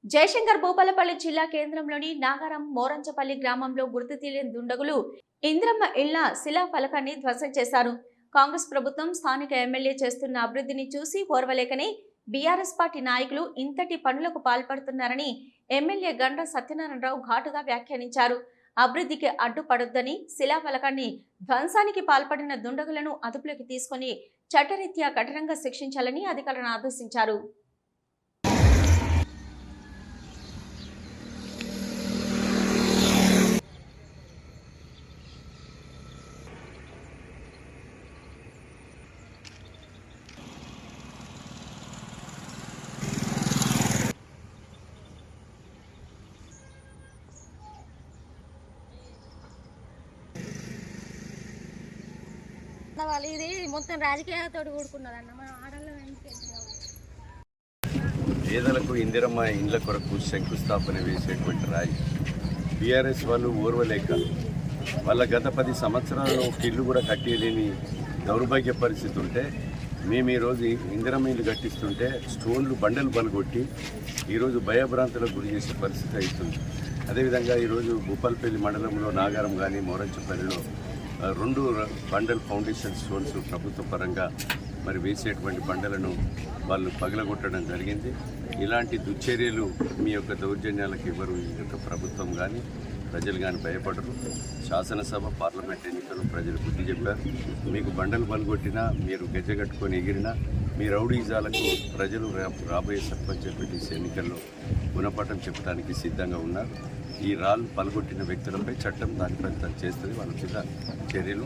జయశంకర్ భూపాలపల్లి జిల్లా కేంద్రంలోని నాగారం మోరంచపల్లి గ్రామంలో గుర్తు తెలియని దుండగులు ఇంద్రమ్మ ఇళ్ల శిలా ఫలకాన్ని ధ్వంసం చేశారు. కాంగ్రెస్ ప్రభుత్వం స్థానిక ఎమ్మెల్యే చేస్తున్న అభివృద్ధిని చూసి ఓర్వలేకనే బీఆర్ఎస్ పార్టీ నాయకులు ఇంతటి పనులకు పాల్పడుతున్నారని ఎమ్మెల్యే గండ్ర సత్యనారాయణరావు ఘాటుగా వ్యాఖ్యానించారు. అభివృద్ధికి అడ్డుపడొద్దని శిలాఫలకాన్ని ధ్వంసానికి పాల్పడిన దుండగులను అదుపులోకి తీసుకుని చట్టరీత్యా కఠినంగా శిక్షించాలని అధికారులను ఆదేశించారు. వాళ్ళు ఇది మొత్తం రాజకీయాలతో కూడుకున్నదన్న మన ఆడల్లో పేదలకు ఇందిరమ్మ ఇండ్ల కొరకు శంకుస్థాపన వేసేటువంటి రాయి బీఆర్ఎస్ వాళ్ళు ఓర్వలేక వాళ్ళ గత 10 సంవత్సరాల్లో ఒక ఇల్లు కూడా కట్టేయలేని దౌర్భాగ్య పరిస్థితి ఉంటే మేము ఈరోజు ఇందిరమ్మ ఇల్లు కట్టిస్తుంటే స్టోన్లు బండలు బలగొట్టి ఈరోజు భయభ్రాంతులకు గురి చేసే పరిస్థితి అవుతుంది. అదేవిధంగా ఈరోజు భూపాలపల్లి మండలంలో నాగారం కానీ మోరంచపల్లిలో 2 బండల్ ఫౌండేషన్ స్టోన్స్ ప్రభుత్వ పరంగా మరి వేసేటువంటి బండలను వాళ్ళు పగలగొట్టడం జరిగింది. ఇలాంటి దుశ్చర్యలు మీ యొక్క దౌర్జన్యాలకు ఎవరు ఈ యొక్క ప్రభుత్వం కానీ ప్రజలు కానీ భయపడరు. శాసనసభ పార్లమెంట్ ఎన్నికలు ప్రజలు బుద్ధి చెప్పారు. మీకు బండలు పలుగొట్టినా మీరు గెజ్జగట్టుకొని ఎగిరినా మీ రౌడీజాలకు ప్రజలు రాబోయే సర్పంచ్ ఎంపీటీసీ ఎన్నికల్లో గుణపాఠం చెప్పడానికి సిద్ధంగా ఉన్నారు. ఈ రాళ్ళు పలుగొట్టిన వ్యక్తులపై చట్టం దాని ఫలితం చేస్తుంది. వాళ్ళ మీద చర్యలు